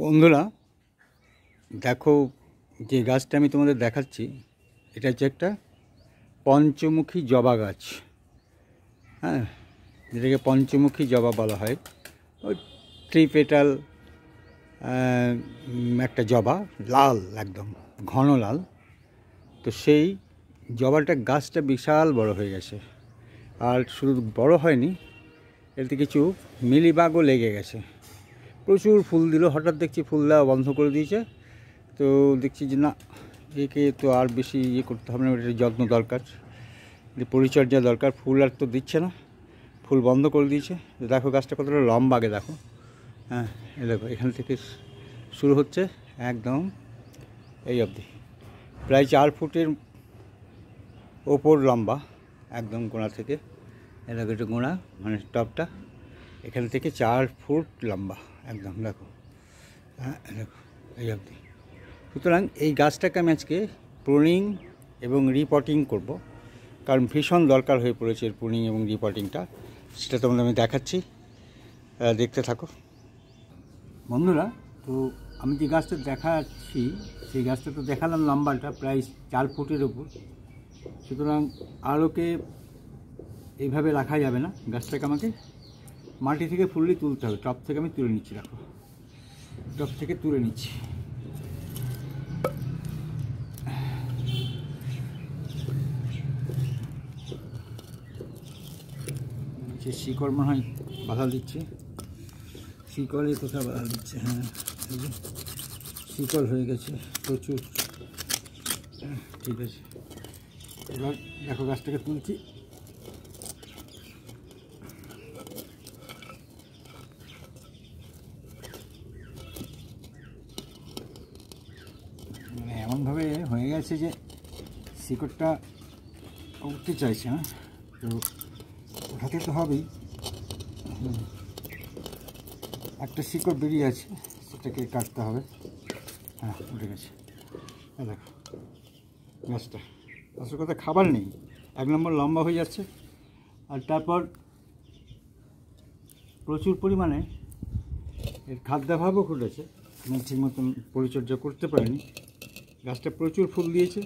বন্ধুরা দেখো, যে গাছটা আমি তোমাদের দেখাচ্ছি এটা হচ্ছে একটা পঞ্চমুখী জবা গাছ। হ্যাঁ, যেটাকে পঞ্চমুখী জবা বলা হয়। ওই ট্রিপেটাল একটা জবা, লাল, একদম ঘন লাল। তো সেই জবাটা গাছটা বিশাল বড় হয়ে গেছে। আর শুধু বড় হয়নি, এতে কিছু মিলিবাগও লেগে গেছে। প্রচুর ফুল দিল, হঠাৎ দেখছি ফুল দেওয়া বন্ধ করে দিয়েছে। তো দেখছি যে না, একে তো আর বেশি করতে হবে না, এটার যত্ন দরকার, পরিচর্যা দরকার। ফুল আর তো দিচ্ছে না, ফুল বন্ধ করে দিয়েছে। দেখো গাছটা কতটা লম্বা, আগে দেখো। হ্যাঁ, দেখো এখান থেকে শুরু হচ্ছে একদম এই অবধি, প্রায় 4 ফুটের ওপর লম্বা, একদম গোড়া থেকে। দেখো এটা গোড়া, মানে টপটা এখান থেকে 4 ফুট লম্বা একদম, দেখো। হ্যাঁ দেখো এই অবধি। সুতরাং এই গাছটাকে আমি আজকে প্রুনিং এবং রিপটিং করব, কারণ ভীষণ দরকার হয়ে পড়েছে এর প্রুনিং এবং রিপটিংটা। সেটা তোমাদের আমি দেখাচ্ছি, দেখতে থাকো বন্ধুরা। তো আমি যে গাছটা দেখাচ্ছি সেই গাছটা তো দেখালাম, লম্বাটা প্রায় 4 ফুটের ওপর। সুতরাং আর ওকে এইভাবে রাখা যাবে না, গাছটাকে আমাকে মাটি থেকে ফুললি তুলতে হবে। টপ থেকে আমি তুলে নিচ্ছি, দেখো টপ থেকে তুলে নিচ্ছি। শিকড় মনে হয় বাধা দিচ্ছে, শিকড়ে কোথাও বাধা দিচ্ছে। হ্যাঁ, শিকড় হয়ে গেছে প্রচুর। ঠিক আছে, এবার দেখো গাছটাকে তুলছি। মানে এমনভাবে হয়ে গেছে যে শিকড়টা উঠতে চাইছে না, তো ওঠাতে তো হবেই। একটা শিকড় বেরিয়ে আছে, সেটাকে কাটতে হবে। হ্যাঁ, উঠে গেছে। দেখো গাছটা, আসল কথা খাবার নেই, 1 নম্বর লম্বা হয়ে যাচ্ছে। আর তারপর প্রচুর পরিমাণে এর খাদ্যাভাবও ঘটেছে, আমি ঠিক মতন পরিচর্যা করতে পারিনি। গাছটা প্রচুর ফুল দিয়েছে,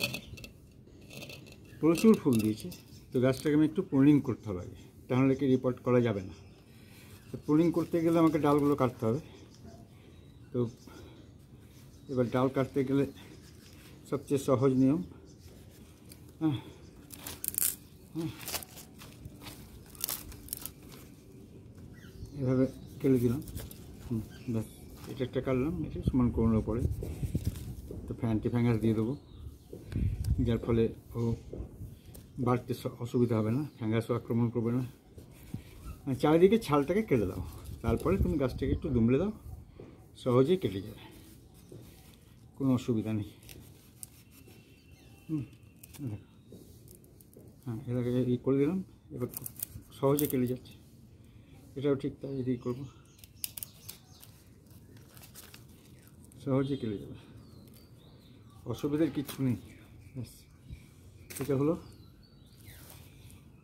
প্রচুর ফুল দিয়েছে। তো গাছটাকে আমি একটু প্রুনিং করতে হবে আগে, তাহলে কি রিপোর্ট করা যাবে না। তো প্রুনিং করতে গেলে আমাকে ডালগুলো কাটতে হবে। তো এবার ডাল কাটতে গেলে সবচেয়ে সহজ নিয়ম, এভাবে কেটে দিলাম। ব্যাস, এটা একটা কাটলাম, এটা সমান করোনার পরে তো ফ্যাঙ্গাস দিয়ে দেবো, যার ফলে ও বাড়তে অসুবিধা হবে না, ফ্যাঙ্গাসও আক্রমণ করবে না। চারিদিকে ছালটাকে কেটে দাও, তারপরে তুমি গাছটাকে একটু দুমড়ে দাও, সহজেই কেটে যাবে, কোনো অসুবিধা নেই। দেখো, হ্যাঁ এটাকে করে দিলাম, এবার সহজে কেটে যাচ্ছে। এটাও ঠিক তাই, এদিকে করবো, সহজে কেটে যাবে, অসুবিধার কিচ্ছু নেই। ব্যাস, এটা হলো।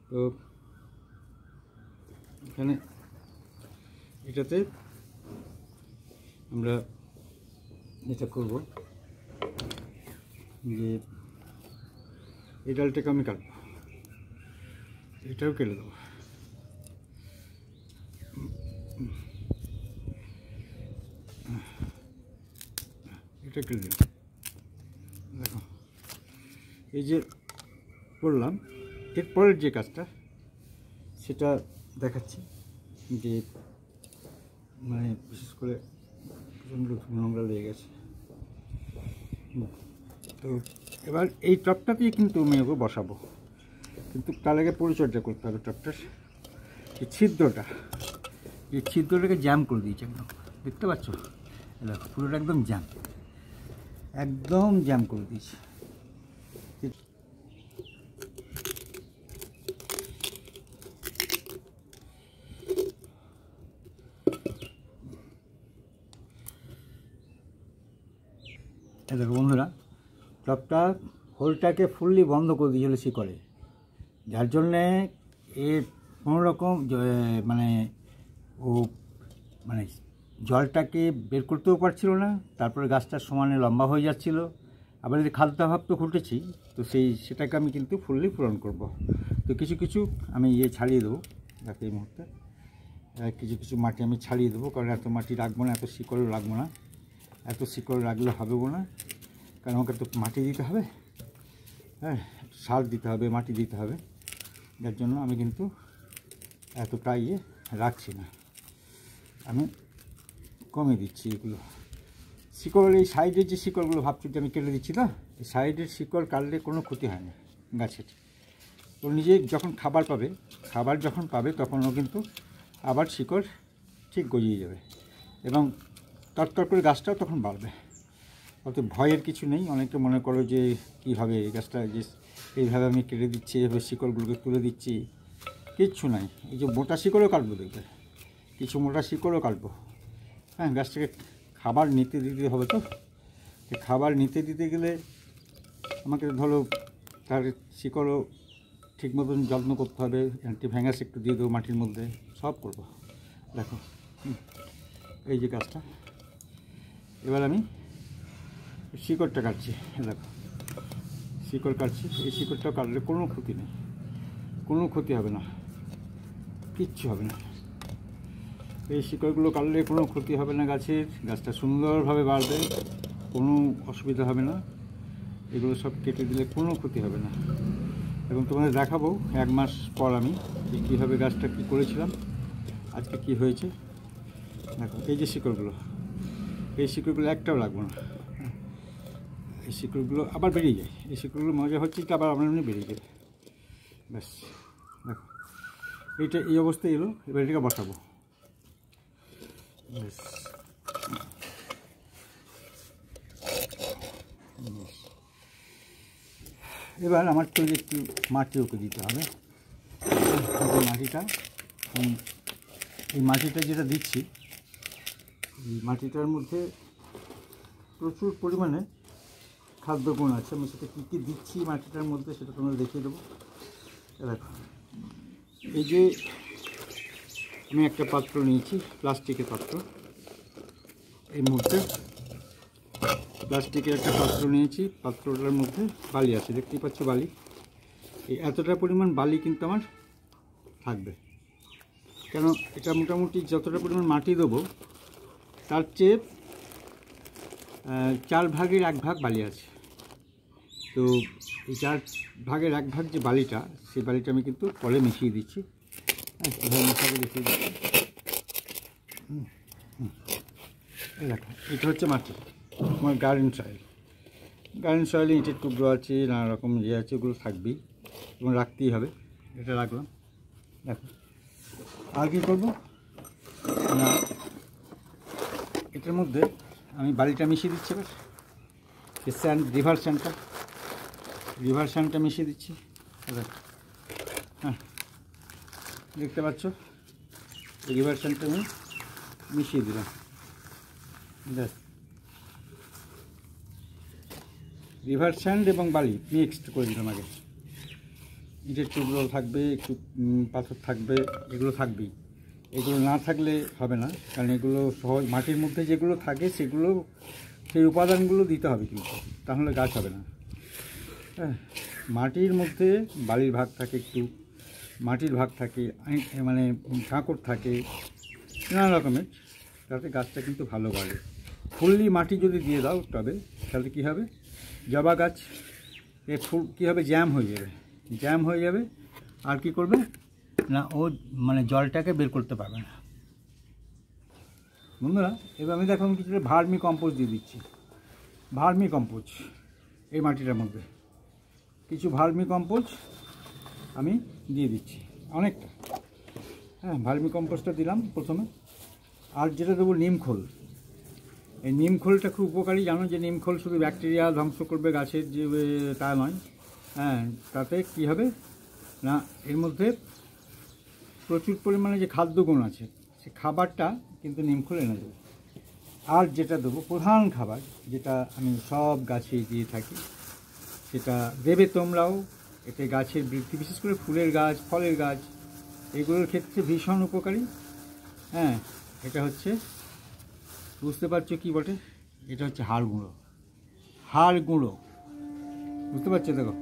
তো এখানে এটাতে আমরা যেটা করব যে এই ডালটাকে আমি কাটবো, এটাও কেটে দেবো। এটা কেটে দেবো। দেখো এই যে করলাম, এরপরের যে কাজটা সেটা দেখাচ্ছি, যে মানে বিশেষ করে প্রচণ্ড নোংরা লেগে গেছে। তো এবার এই টপটাতেই কিন্তু আমি ওকে বসাবো, কিন্তু তার আগে পরিচর্যা করতে হবে টপটার। এই ছিদ্রটাকে জ্যাম করে দিয়েছে একদম, দেখতে পাচ্ছ? দেখো পুরোটা একদম জ্যাম করে দিয়েছে। দেখো বন্ধুরা, টপটা হোলটাকে ফুললি বন্ধ করে দিয়েছিল শিকড়ে, যার জন্যে এর কোনো রকম মানে ও মানে জলটাকে বের করতেও পারছিল না, তারপরে গাছটা সমানে লম্বা হয়ে যাচ্ছিল। আবার যদি খাদ্যাভাব তো ঘটেছি, তো সেটাকে আমি কিন্তু ফুললি পূরণ করব। তো কিছু কিছু আমি ছাড়িয়ে দেবো। দেখো এই মুহূর্তে কিছু কিছু মাটি আমি ছাড়িয়ে দেবো, কারণ এত মাটি রাখবো না, এত শিকড়ও রাখবো না। এত শিকড় রাখলে হবে না, কারণ আমাকে তো মাটি দিতে হবে, হ্যাঁ, সার দিতে হবে, মাটি দিতে হবে। যার জন্য আমি কিন্তু এতটা রাখছি না, আমি কমিয়ে দিচ্ছি এগুলো। শিকড় এই সাইডের যে শিকড়গুলো ভাবছি আমি কেটে দিচ্ছি না, এই সাইডের শিকড় কাটলে কোনো ক্ষতি হয় না গাছের। ও নিজে যখন খাবার যখন পাবে তখন ও কিন্তু আবার শিকড় ঠিক গজিয়ে যাবে এবং তরতর করে গাছটাও তখন বাড়বে। অত ভয়ের কিছু নেই। অনেকে মনে করো যে কী হবে এই গাছটা, যে এইভাবে আমি কেটে দিচ্ছি, এভাবে শিকড়গুলোকে তুলে দিচ্ছি, কিচ্ছু নাই। এই যে মোটা শিকড়ও কাটবো, দেখবে কিছু মোটা শিকড়ও কাটবো। হ্যাঁ, গাছটাকে খাবার নিতে দিতে হবে। তো খাবার নিতে দিতে গেলে আমাকে ধরো তার শিকড়ও ঠিক মতন যত্ন করতে হবে, অ্যান্টিভাইরাস একটু দিয়ে দেবো মাটির মধ্যে, সব করবো। দেখো এই যে গাছটা, এবার আমি শিকড়টা কাটছি। দেখো শিকড় কাটছি, এই শিকড়টা কাটলে কোনো ক্ষতি নেই, কোনো ক্ষতি হবে না, কিচ্ছু হবে না। এই শিকড়গুলো কাটলে কোনো ক্ষতি হবে না গাছের, গাছটা সুন্দরভাবে বাড়বে, কোনো অসুবিধা হবে না। এগুলো সব কেটে দিলে কোনো ক্ষতি হবে না। এবং তোমাদের দেখাবো 1 মাস পর আমি কীভাবে গাছটা কী করেছিলাম, আজকে কি হয়েছে। দেখো এই যে শিকড়গুলো, এই শিকড়গুলো একটাও লাগবে না। এই শিকড়গুলো আবার বেরিয়ে যায়, এই শিকড়গুলো মজা হচ্ছে কি আবার আপনার বেরিয়ে যাবে। ব্যাস দেখো এইটা এই অবস্থায় এলো, এবার এটাকে বসাবো। ব্যাস এবার আমার তো একটু মাটি ওকে দিতে হবে। মাটিটা এই মাটিটা যেটা দিচ্ছি, এই মাটিটার মধ্যে প্রচুর পরিমাণে খাদ্যগুণ আছে। আমি সেটা কী কী দিচ্ছি মাটিটার মধ্যে সেটা তোমাদের দেখিয়ে দেবো। দেখো এই যে আমি একটা পাত্র নিয়েছি, প্লাস্টিকের পাত্র। এই মুহূর্তে প্লাস্টিকের একটা পাত্র নিয়েছি, পাত্রটার মধ্যে বালি আছে, দেখতেই পাচ্ছ বালি। এই এতটা পরিমাণ বালি কিন্তু আমার থাকবে, কেন এটা মোটামুটি যতটা পরিমাণ মাটি দেবো তার চেয়ে 4 ভাগের 1 ভাগ বালি আছে। তো এই 4 ভাগের 1 ভাগ যে বালিটা, সেই বালিটা আমি কিন্তু পরে মিশিয়ে দিচ্ছি। হ্যাঁ, মিশাতে দেখিয়ে দিচ্ছি। দেখো এটা হচ্ছে মাটি, তোমার গার্ডেন সয়েল। গার্ডেন সয়েলে ইটের টুকরো আছে, নানা রকম আছে, ওগুলো থাকবেই এবং রাখতেই হবে। এটা রাখলাম। দেখো আর কী করবো না, এটার মধ্যে আমি বালিটা মিশিয়ে দিচ্ছি। এবার স্যান্ড, রিভার স্যান্ডটা মিশিয়ে দিচ্ছি। হ্যাঁ, দেখতে পাচ্ছ রিভার স্যান্ডটা আমি মিশিয়ে দিলাম। ব্যাস রিভার স্যান্ড এবং বালি মিক্সড করে দিলাম আগে। ইটের টুকরো থাকবে, একটু পাথর থাকবে, এগুলো থাকবেই। এগুলো না থাকলে হবে না, কারণ এগুলো সহজ মাটির মধ্যে যেগুলো থাকে সেগুলো, সেই উপাদানগুলো দিতে হবে, কিন্তু তাহলে গাছ হবে না। হ্যাঁ, মাটির মধ্যে বালির ভাগ থাকে, একটু মাটির ভাগ থাকে, মানে কাঁকড় থাকে, নানা রকমের, তাতে গাছটা কিন্তু ভালো বাড়ে। ফুললি মাটি যদি দিয়ে দাও তবে, তাহলে কী হবে, জবা গাছ এ ফুল কী হবে, জ্যাম হয়ে যাবে। আর কি করবে না, ও মানে জলটাকে বের করতে পারবে না। বন্ধুরা এবার আমি দেখো আমি কিছুটা ভার্মি কম্পোস্ট দিয়ে দিচ্ছি। ভার্মি কম্পোস্ট এই মাটিটার মধ্যে কিছু ভার্মি কম্পোস্ট আমি দিয়ে দিচ্ছি, অনেকটা। হ্যাঁ, ভার্মি কম্পোস্টটা দিলাম প্রথমে। আর যেটা দেবো নিমখোল। এই নিমখোলটা খুব উপকারী, জানো যে নিমখোল শুধু ব্যাকটেরিয়া ধ্বংস করবে গাছের, যে তা নয়। হ্যাঁ, তাতে কী হবে না, এর মধ্যে প্রচুর পরিমাণে যে খাদ্যগুণ আছে, সে খাবারটা কিন্তু নিমখোল এনে দেবে। আর যেটা দেবো প্রধান খাবার, যেটা আমি সব গাছে দিয়ে থাকি, সেটা দেবে তোমরাও। এতে গাছের বৃদ্ধি, বিশেষ করে ফুলের গাছ, ফলের গাছ, এগুলোর ক্ষেত্রে ভীষণ উপকারী। হ্যাঁ, এটা হচ্ছে বুঝতে পারছো কি বটে? এটা হচ্ছে হাড় গুঁড়ো। হাড় গুঁড়ো বুঝতে পারছো? দেখো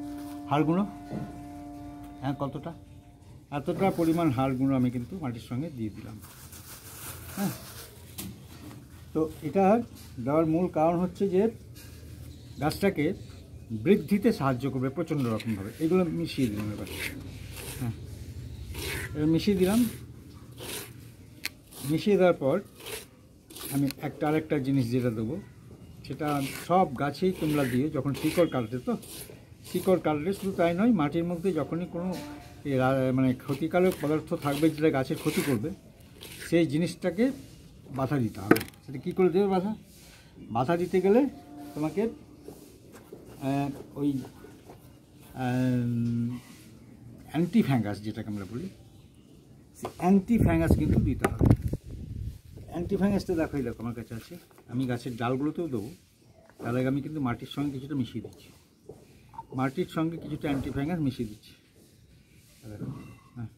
হাড় গুঁড়ো, হ্যাঁ কতটা, এতটা পরিমাণ হাড় গুঁড়ো আমি কিন্তু মাটির সঙ্গে দিয়ে দিলাম। হ্যাঁ, তো এটা দেওয়ার মূল কারণ হচ্ছে যে গাছটাকে বৃদ্ধিতে সাহায্য করবে প্রচণ্ড রকমভাবে। এগুলো মিশিয়ে দিলাম এবার। হ্যাঁ, এবার মিশিয়ে দিলাম। মিশিয়ে দেওয়ার পর আমি আরেকটা জিনিস যেটা দেবো, সেটা সব গাছেই তোমরা দিয়ে যখন শিকড় কাটবে, তো শিকড় কাটলে শুধু তাই নয়, মাটির মধ্যে যখনই কোনো মানে ক্ষতিকারক পদার্থ থাকবে যেটা গাছের ক্ষতি করবে, সেই জিনিসটাকে বাধা দিতে হবে। সেটা কী করে দেবে বাধা? বাধা দিতে গেলে তোমাকে ওই অ্যান্টি ফ্যাঙ্গাস যেটাকে আমরা বলি, সেই অ্যান্টি ফ্যাঙ্গাস কিন্তু দিতে হবে। অ্যান্টি ফ্যাঙ্গাসটা দেখো আমার কাছে আছে, আমি গাছের ডালগুলোতেও দেবো। তার আগে আমি কিন্তু মাটির সঙ্গে কিছুটা মিশিয়ে দিচ্ছি, মাটির সঙ্গে কিছুটা অ্যান্টি ফ্যাঙ্গাস মিশিয়ে দিচ্ছি। হ্যাঁ,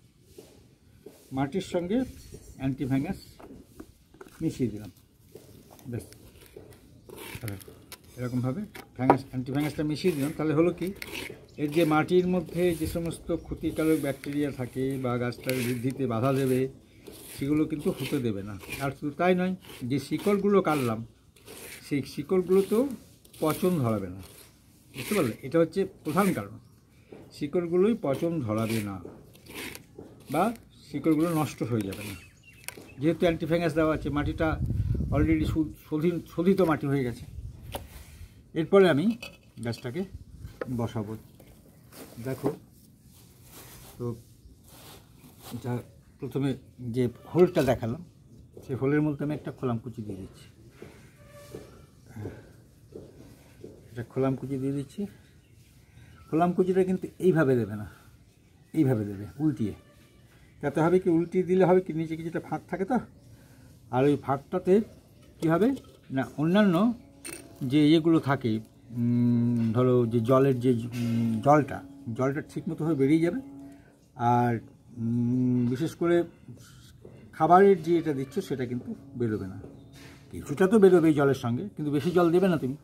মাটির সঙ্গে অ্যান্টি ফ্যাঙ্গাস মিশিয়ে দিলাম, বেশ এরকমভাবে অ্যান্টি ফ্যাঙ্গাসটা মিশিয়ে দিলাম। তাহলে হলো কি, এর যে মাটির মধ্যে যে সমস্ত ক্ষতিকারক ব্যাকটেরিয়া থাকে বা গাছটার বৃদ্ধিতে বাধা দেবে, সেগুলো কিন্তু হতে দেবে না। আর শুধু তাই নয়, যে শিকড়গুলো কাটলাম সেই শিকড়গুলোতেও পচন ধরাবে না। বুঝতে পারলে? এটা হচ্ছে প্রধান কারণ, শিকড়গুলোই পচন ধরাবে না বা শিকড়গুলো নষ্ট হয়ে যাবে না। যেহেতু অ্যান্টি ফ্যাঙ্গাস দেওয়া আছে, মাটিটা অলরেডি শোধিত মাটি হয়ে গেছে। এরপরে আমি গাছটাকে বসাবো। দেখো, তো যা প্রথমে যে হোলটা দেখালাম, সেই হোলের মধ্যে আমি একটা খোলামকুচি দিয়ে দিচ্ছি। এটা খোলামকুচি দিয়ে দিচ্ছি। খোলামকুচিটা কিন্তু এইভাবে দেবে না, এইভাবে দেবে উল্টিয়ে। তাতে হবে কি, উল্টিয়ে দিলে হবে কি, নিচে কিছুটা ফাঁক থাকে তো, আর ওই ফাঁকটাতে কী হবে না, অন্যান্য যে ইয়েগুলো থাকে, ধরো যে জলের যে জলটা ঠিকমতোভাবে বেরিয়ে যাবে। আর বিশেষ করে খাবারের যে এটা দিচ্ছ সেটা কিন্তু বেরোবে না। কিছুটা তো বেরোবে এই জলের সঙ্গে, কিন্তু বেশি জল দেবে না তুমি।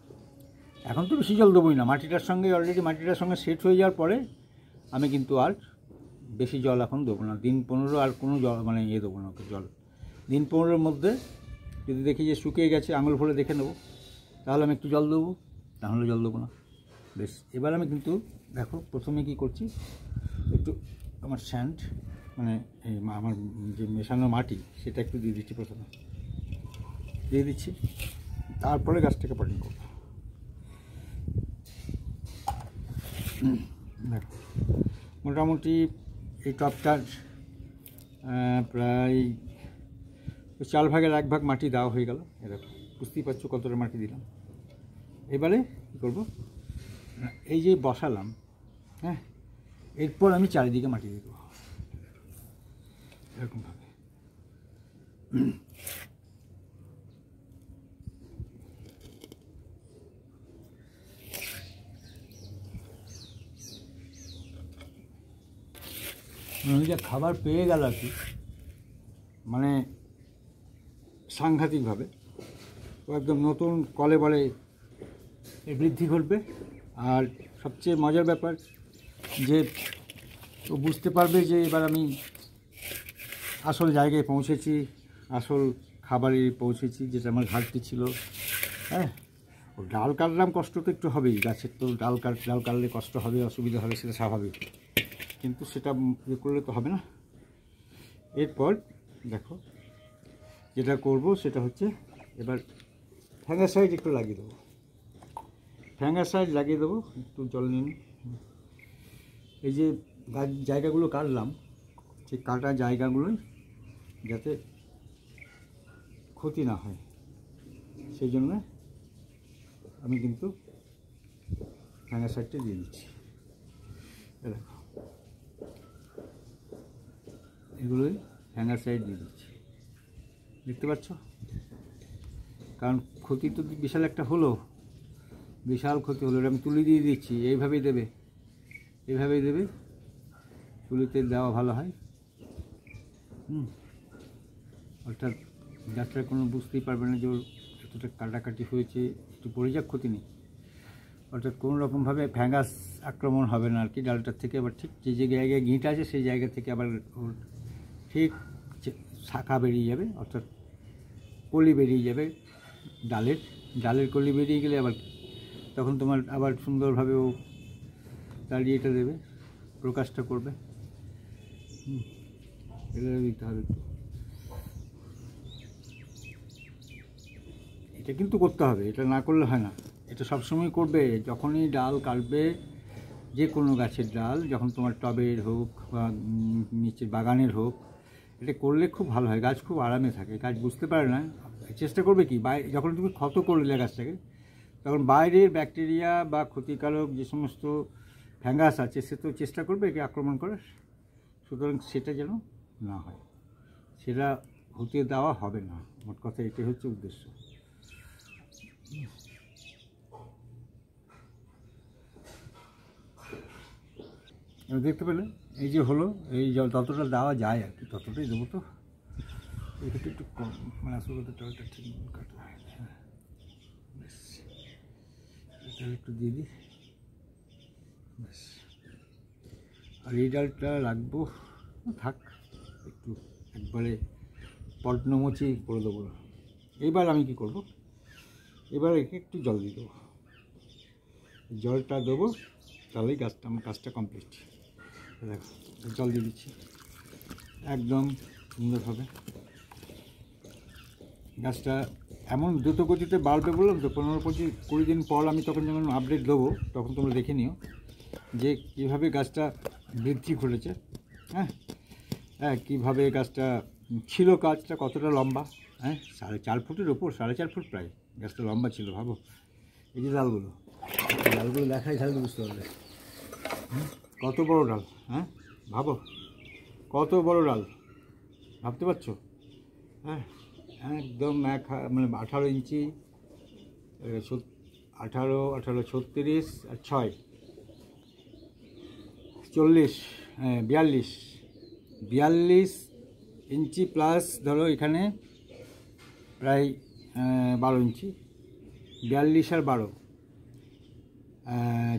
এখন তো বেশি জল দেবোই না, মাটিটার সঙ্গে অলরেডি মাটিটার সঙ্গে সেট হয়ে যাওয়ার পরে আমি কিন্তু আর বেশি জল এখন দেবো না। দিন 15 আর কোনো জল মানে দেবো না ওকে জল। দিন 15-র মধ্যে যদি দেখি যে শুকিয়ে গেছে, আঙুল ভরে দেখে নেবো, তাহলে আমি একটু জল দেবো, তাহলে জল দেবো না। বেশ, এবার আমি কিন্তু দেখো প্রথমে কি করছি, একটু আমার স্যান্ড মানে আমার যে মেশানো মাটি সেটা একটু দিয়ে দিচ্ছি, প্রথমে দিয়ে দিচ্ছি, তারপরে গাছটাকে পটিং করবো। দেখো মোটামুটি এই টবটার প্রায় 4/1 মাটি দেওয়া হয়ে গেল। এরকম বুঝতেই পারছো কতটা মাটি দিলাম। এবারে কী করবো, এই যে বসালাম, হ্যাঁ, এরপর আমি চারিদিকে মাটি দিয়ে দেবো এরকমভাবে। যা খাবার পেয়ে গেল আর কি, মানে সাংঘাতিকভাবে ও একদম নতুন কলে বলে বৃদ্ধি ঘটবে। আর সবচেয়ে মজার ব্যাপার যে ও বুঝতে পারবে যে এবার আমি আসল জায়গায় পৌঁছেছি, আসল খাবারে পৌঁছেছি, যেটা আমার ঘাটতি ছিল। হ্যাঁ, ও ডাল কাটলাম, কষ্ট তো একটু হবেই, গাছের তো ডাল কাটলে কষ্ট হবে, অসুবিধা হবে, সেটা স্বাভাবিক, কিন্তু সেটা ইয়ে করলে তো হবে না। এরপর দেখো যেটা করব সেটা হচ্ছে, এবার ফ্যাঙ্গাসাইড একটু লাগিয়ে দেবো, ফ্যাঙ্গাসাইড লাগিয়ে দেবো। একটু জল নিন। এই যে জায়গাগুলো কাটলাম, সেই কাটা জায়গাগুলোই যাতে ক্ষতি না হয়, সেই জন্য আমি কিন্তু ফ্যাঙ্গাসাইডটা দিয়ে দিচ্ছি। দেখো এগুলোই ফ্যাঙ্গাসাইড দিয়ে দিচ্ছি, দেখতে পাচ্ছ? কারণ ক্ষতি তো বিশাল একটা হলো, বিশাল ক্ষতি হলো। আমি তুলি দিয়ে দিচ্ছি, এইভাবেই দেবে, এইভাবেই দেবে, তুলিতে দেওয়া ভালো হয়। অর্থাৎ গাছটা কোনো বুঝতেই পারবে না যে যতটা কাটাকাটি হয়েছে একটু পড়ে যাক, ক্ষতি নেই। অর্থাৎ কোনো রকমভাবে ফ্যাঙ্গাস আক্রমণ হবে না আর কি ডালটার থেকে। আবার ঠিক যে জায়গায় গিঁট আছে সেই জায়গা থেকে আবার ওর ঠিক শাখা বেরিয়ে যাবে, অর্থাৎ কলি বেরিয়ে যাবে ডালের কলি বেরিয়ে গেলে আবার তখন তোমার আবার সুন্দরভাবে ও তার ইয়েটা দেবে, প্রকাশটা করবে। এটা দিতে হবে একটু, এটা কিন্তু করতে হবে, এটা না করলে হয় না। এটা সবসময় করবে যখনই ডাল কাটবে, যে কোনো গাছের ডাল, যখন তোমার টবের হোক বা নিচের বাগানের হোক, এটা করলে খুব ভালো হয়, গাছ খুব আরামে থাকে। গাছ বুঝতে পারে না, চেষ্টা করবে কি যখন তুমি ক্ষত করলে গাছটাকে, তখন বাইরের ব্যাকটেরিয়া বা ক্ষতিকারক যে সমস্ত ফ্যাঙ্গাস আছে সে তো চেষ্টা করবে কি আক্রমণ করার। সুতরাং সেটা যেন না হয়, সেটা হতে দেওয়া হবে না, মোট কথা এটাই হচ্ছে উদ্দেশ্য। এবার দেখতে পেলে এই যে হলো, এই যতটা দেওয়া যায় আর কি ততটাই দেবো। তো এটা একটু কম, মানে আসলে ডালটা ঠিক কাটা হয় না। হ্যাঁ বেশ, এটা একটু দিয়ে দিই ব্যাস। আর এই ডালটা রাখবো, থাক, একটু একবারে পর্ণমোচি করে দেবো। এবার আমি কি করব, এবার একে একটু জল দিয়ে দেবো, জলটা দেবো, তাহলেই আমার কাজটা কমপ্লিট। দেখো জল দিয়ে দিচ্ছি একদম সুন্দরভাবে। গাছটা এমন দ্রুত গতিতে বাড়বে বললাম তো, 15-20 দিন পর আমি তখন যখন আপডেট দেবো তখন তোমরা দেখে নিও যে কীভাবে গাছটা বৃদ্ধি ঘটেছে। হ্যাঁ হ্যাঁ, কীভাবে গাছটা ছিল, গাছটা কতটা লম্বা, হ্যাঁ 4.5 ফুটের ওপর, 4.5 ফুট প্রায় গাছটা লম্বা ছিল। ভাবো এই যে ডালগুলো দেখাই তাহলে বুঝতে পারবে কত বড় ডাল। হ্যাঁ ভাবো কত বড় ডাল, ভাবতে পারছো? হ্যাঁ একদম মানে 18 ইঞ্চি, 18, 36 আর 6, 40, 42 ইঞ্চি প্লাস ধরো এখানে প্রায় 12 ইঞ্চি, 42 আর 12,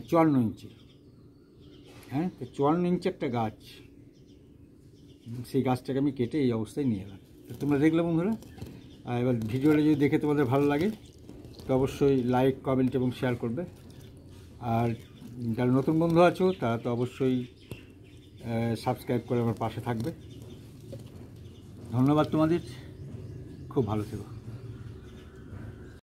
54 ইঞ্চি। হ্যাঁ তো 54 ইঞ্চি একটা গাছ, সেই গাছটাকে আমি কেটে এই অবস্থায় নিয়ে এলাম। তো তোমরা দেখলে বন্ধুরা, এবার ভিডিওটা যদি দেখে তোমাদের ভালো লাগে তো অবশ্যই লাইক, কমেন্ট এবং শেয়ার করবে। আর যারা নতুন বন্ধু আছো তারা তো অবশ্যই সাবস্ক্রাইব করে আমার পাশে থাকবে। ধন্যবাদ তোমাদের, খুব ভালো থেকো।